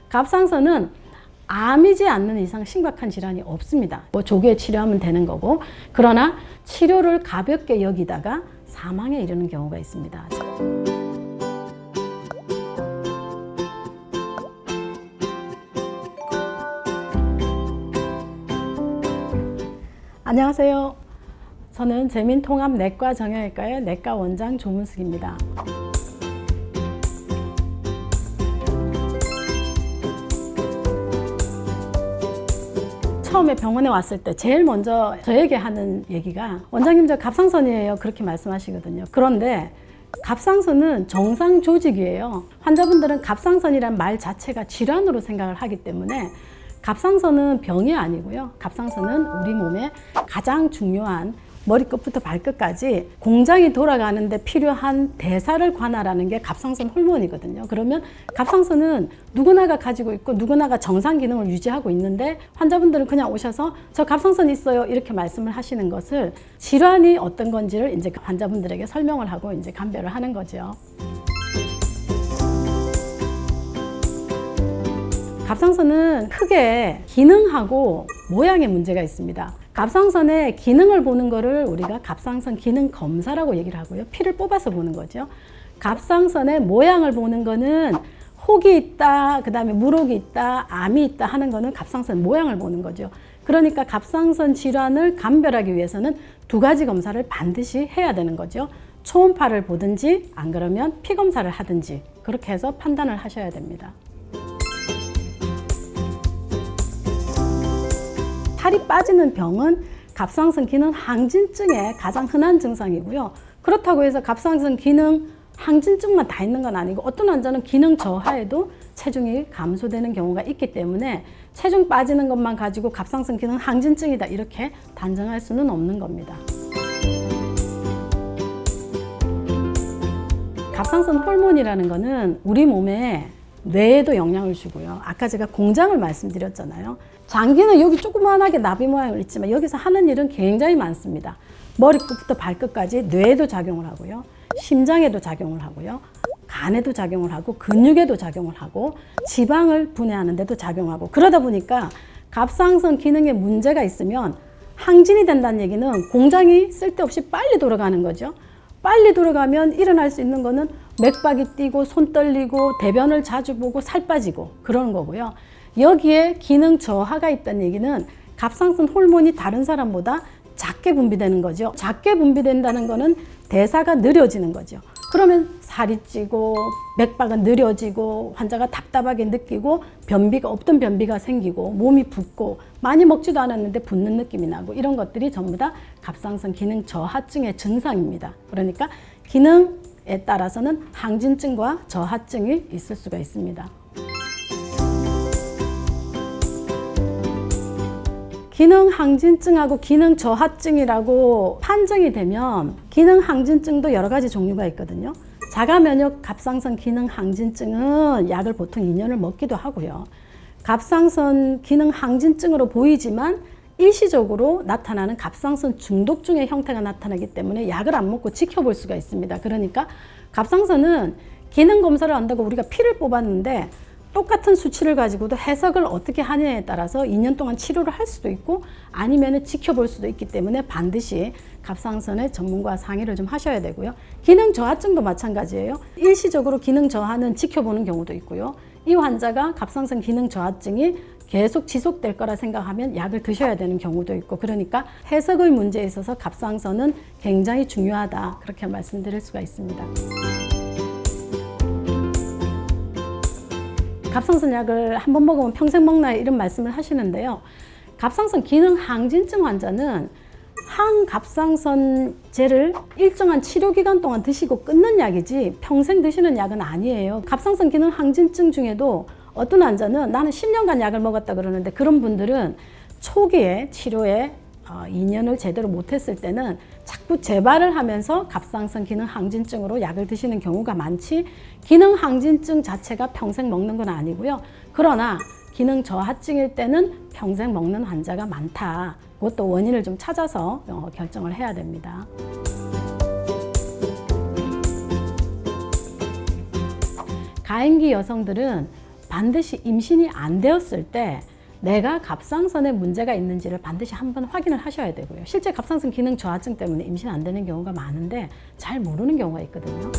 갑상선은 암이지 않는 이상 심각한 질환이 없습니다. 뭐 조기에 치료하면 되는 거고, 그러나 치료를 가볍게 여기다가 사망에 이르는 경우가 있습니다. 안녕하세요. 저는 재민통합내과 정형외과의 내과 원장 조문숙입니다. 처음에 병원에 왔을 때 제일 먼저 저에게 하는 얘기가 원장님 저 갑상선이에요 그렇게 말씀하시거든요. 그런데 갑상선은 정상 조직이에요. 환자분들은 갑상선이란 말 자체가 질환으로 생각을 하기 때문에 갑상선은 병이 아니고요. 갑상선은 우리 몸의 가장 중요한 머리끝부터 발끝까지 공장이 돌아가는데 필요한 대사를 관할하는 게 갑상선 호르몬이거든요. 그러면 갑상선은 누구나가 가지고 있고 누구나가 정상 기능을 유지하고 있는데 환자분들은 그냥 오셔서 저 갑상선 있어요 이렇게 말씀을 하시는 것을 질환이 어떤 건지를 이제 환자분들에게 설명을 하고 이제 감별을 하는 거죠. 갑상선은 크게 기능하고 모양의 문제가 있습니다. 갑상선의 기능을 보는 거를 우리가 갑상선 기능 검사라고 얘기를 하고요. 피를 뽑아서 보는 거죠. 갑상선의 모양을 보는 거는 혹이 있다, 그 다음에 물혹이 있다, 암이 있다 하는 거는 갑상선 모양을 보는 거죠. 그러니까 갑상선 질환을 감별하기 위해서는 두 가지 검사를 반드시 해야 되는 거죠. 초음파를 보든지 안 그러면 피 검사를 하든지 그렇게 해서 판단을 하셔야 됩니다. 살이 빠지는 병은 갑상선 기능 항진증의 가장 흔한 증상이고요. 그렇다고 해서 갑상선 기능 항진증만 다 있는 건 아니고 어떤 환자는 기능 저하에도 체중이 감소되는 경우가 있기 때문에 체중 빠지는 것만 가지고 갑상선 기능 항진증이다 이렇게 단정할 수는 없는 겁니다. 갑상선 호르몬이라는 거는 우리 몸에 뇌에도 영향을 주고요. 아까 제가 공장을 말씀드렸잖아요. 장기는 여기 조그만하게 나비 모양을 있지만 여기서 하는 일은 굉장히 많습니다. 머리끝부터 발끝까지 뇌에도 작용을 하고요. 심장에도 작용을 하고요. 간에도 작용을 하고 근육에도 작용을 하고 지방을 분해하는 데도 작용하고 그러다 보니까 갑상선 기능에 문제가 있으면 항진이 된다는 얘기는 공장이 쓸데없이 빨리 돌아가는 거죠. 빨리 돌아가면 일어날 수 있는 거는 맥박이 뛰고 손 떨리고 대변을 자주 보고 살 빠지고 그러는 거고요. 여기에 기능 저하가 있다는 얘기는 갑상선 호르몬이 다른 사람보다 작게 분비되는 거죠. 작게 분비된다는 거는 대사가 느려지는 거죠. 그러면 살이 찌고 맥박은 느려지고 환자가 답답하게 느끼고 변비가 없던 변비가 생기고 몸이 붓고 많이 먹지도 않았는데 붓는 느낌이 나고 이런 것들이 전부 다 갑상선 기능 저하증의 증상입니다. 그러니까 기능에 따라서는 항진증과 저하증이 있을 수가 있습니다. 기능 항진증하고 기능 저하증이라고 판정이 되면 기능 항진증도 여러 가지 종류가 있거든요. 자가 면역 갑상선 기능 항진증은 약을 보통 2년을 먹기도 하고요. 갑상선 기능 항진증으로 보이지만 일시적으로 나타나는 갑상선 중독증의 형태가 나타나기 때문에 약을 안 먹고 지켜볼 수가 있습니다. 그러니까 갑상선은 기능 검사를 한다고 우리가 피를 뽑았는데 똑같은 수치를 가지고도 해석을 어떻게 하느냐에 따라서 2년 동안 치료를 할 수도 있고 아니면 지켜볼 수도 있기 때문에 반드시 갑상선의 전문가와 상의를 좀 하셔야 되고요. 기능 저하증도 마찬가지예요. 일시적으로 기능 저하는 지켜보는 경우도 있고요. 이 환자가 갑상선 기능 저하증이 계속 지속될 거라 생각하면 약을 드셔야 되는 경우도 있고 그러니까 해석의 문제에 있어서 갑상선은 굉장히 중요하다 그렇게 말씀드릴 수가 있습니다. 갑상선 약을 한 번 먹으면 평생 먹나요? 이런 말씀을 하시는데요. 갑상선 기능 항진증 환자는 항갑상선제를 일정한 치료 기간 동안 드시고 끊는 약이지 평생 드시는 약은 아니에요. 갑상선 기능 항진증 중에도 어떤 환자는 나는 10년간 약을 먹었다 그러는데 그런 분들은 초기에 치료에 2년을 제대로 못했을 때는 자꾸 재발을 하면서 갑상선 기능 항진증으로 약을 드시는 경우가 많지 기능 항진증 자체가 평생 먹는 건 아니고요. 그러나 기능 저하증일 때는 평생 먹는 환자가 많다. 그것도 원인을 좀 찾아서 결정을 해야 됩니다. 가임기 여성들은 반드시 임신이 안 되었을 때 내가 갑상선에 문제가 있는지를 반드시 한번 확인을 하셔야 되고요. 실제 갑상선 기능 저하증 때문에 임신 안 되는 경우가 많은데 잘 모르는 경우가 있거든요.